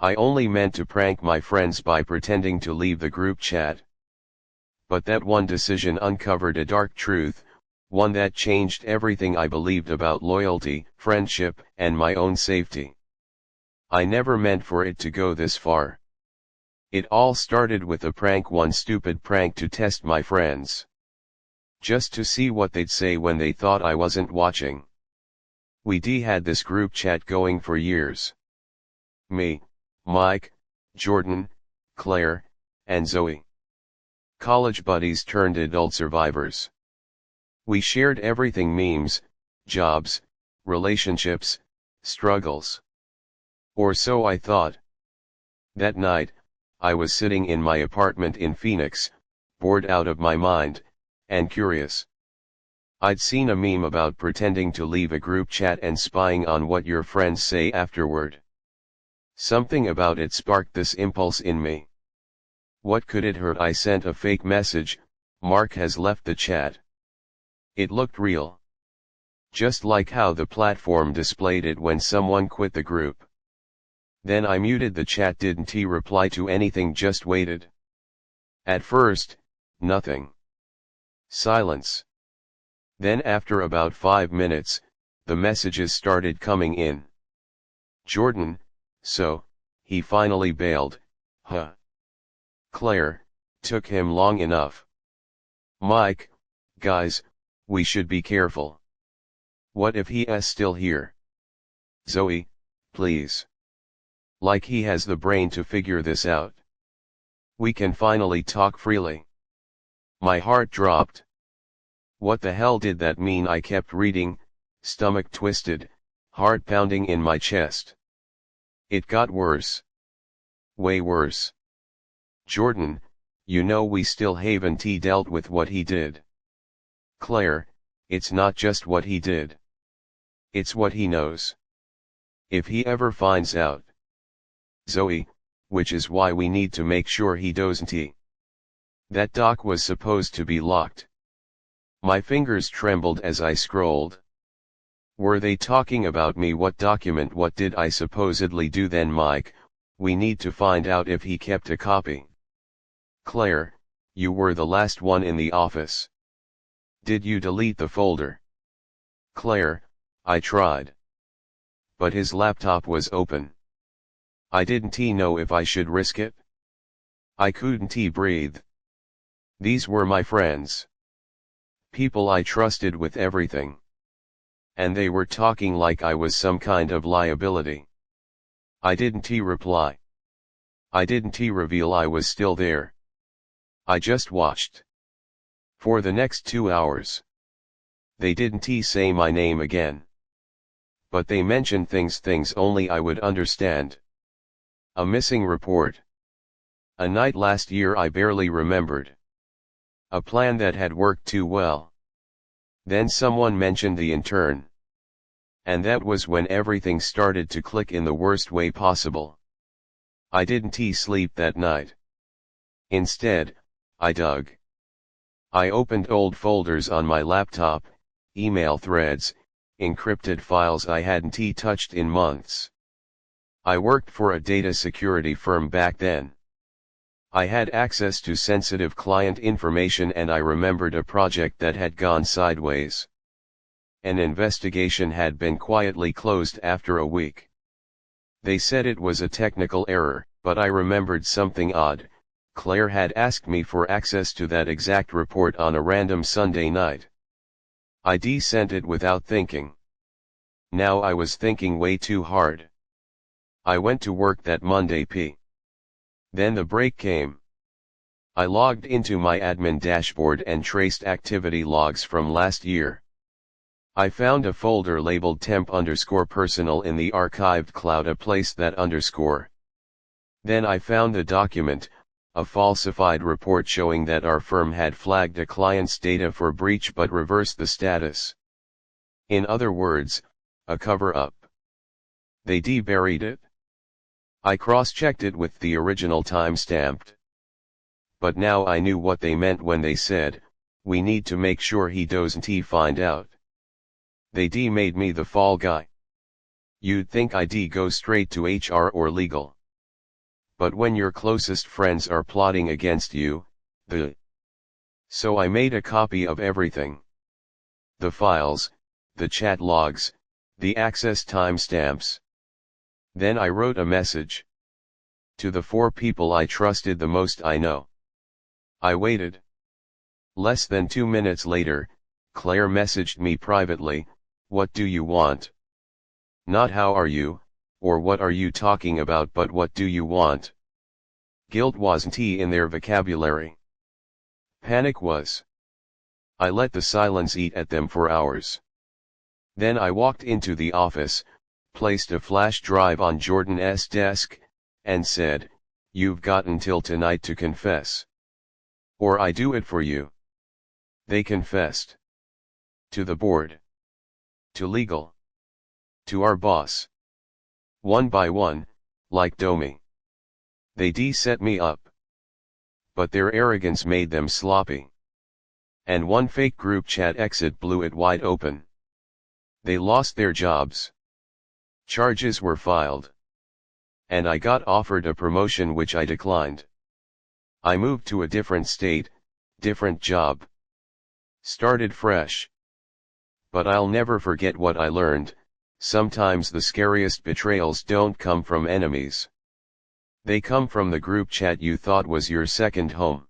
I only meant to prank my friends by pretending to leave the group chat. But that one decision uncovered a dark truth, one that changed everything I believed about loyalty, friendship, and my own safety. I never meant for it to go this far. It all started with one stupid prank to test my friends. Just to see what they'd say when they thought I wasn't watching. We had this group chat going for years. Me, Mike, Jordan, Claire, and Zoe. College buddies turned adult survivors. We shared everything: memes, jobs, relationships, struggles. Or so I thought. That night, I was sitting in my apartment in Phoenix, bored out of my mind, and curious. I'd seen a meme about pretending to leave a group chat and spying on what your friends say afterward. Something about it sparked this impulse in me. What could it hurt? I sent a fake message: "Mark has left the chat." It looked real. Just like how the platform displayed it when someone quit the group. Then I muted the chat. Didn't he reply to anything, just waited. At first, nothing. Silence. Then after about 5 minutes, the messages started coming in. Jordan, so, he finally bailed, huh? Claire, took him long enough. Mike, guys, we should be careful. What if he is still here? Zoe, please. Like he has the brain to figure this out. We can finally talk freely. My heart dropped. What the hell did that mean? I kept reading, stomach twisted, heart pounding in my chest. It got worse. Way worse. Jordan, you know we still haven't dealt with what he did. Claire, it's not just what he did. It's what he knows. If he ever finds out. Zoe, which is why we need to make sure he doesn't. That doc was supposed to be locked. My fingers trembled as I scrolled. Were they talking about me? What document? What did I supposedly do? Then Mike, we need to find out if he kept a copy. Claire, you were the last one in the office. Did you delete the folder? Claire, I tried. But his laptop was open. I didn't know if I should risk it. I couldn't breathe. These were my friends. People I trusted with everything. And they were talking like I was some kind of liability. I didn't reply. I didn't reveal I was still there. I just watched. For the next 2 hours. They didn't say my name again. But they mentioned things only I would understand. A missing report. A night last year I barely remembered. A plan that had worked too well. Then someone mentioned the intern. And that was when everything started to click in the worst way possible. I didn't sleep that night. Instead, I dug. I opened old folders on my laptop, email threads, encrypted files I hadn't touched in months. I worked for a data security firm back then. I had access to sensitive client information, and I remembered a project that had gone sideways. An investigation had been quietly closed after a week. They said it was a technical error, but I remembered something odd. Claire had asked me for access to that exact report on a random Sunday night. I sent it without thinking. Now I was thinking way too hard. I went to work that Monday. Then the break came. I logged into my admin dashboard and traced activity logs from last year. I found a folder labeled temp_personal in the archived cloud. I placed that underscore. Then I found the document, a falsified report showing that our firm had flagged a client's data for breach but reversed the status. In other words, a cover-up. They buried it. I cross-checked it with the original time-stamped. But now I knew what they meant when they said, we need to make sure he doesn't find out. They made me the fall guy. You'd think I'd go straight to HR or legal. But when your closest friends are plotting against you, So I made a copy of everything. The files, the chat logs, the access timestamps. Then I wrote a message. To the 4 people I trusted the most I know. I waited. Less than 2 minutes later, Claire messaged me privately, "What do you want?" Not "how are you," or "what are you talking about," but "what do you want?" Guilt wasn't in their vocabulary. Panic was. I let the silence eat at them for hours. Then I walked into the office, placed a flash drive on Jordan's desk, and said, "You've got until tonight to confess. Or I do it for you." They confessed. To the board. To legal. To our boss. One by one, like Domi. They set me up. But their arrogance made them sloppy. And one fake group chat exit blew it wide open. They lost their jobs. Charges were filed. And I got offered a promotion which I declined. I moved to a different state, different job. Started fresh. But I'll never forget what I learned. Sometimes the scariest betrayals don't come from enemies. They come from the group chat you thought was your second home.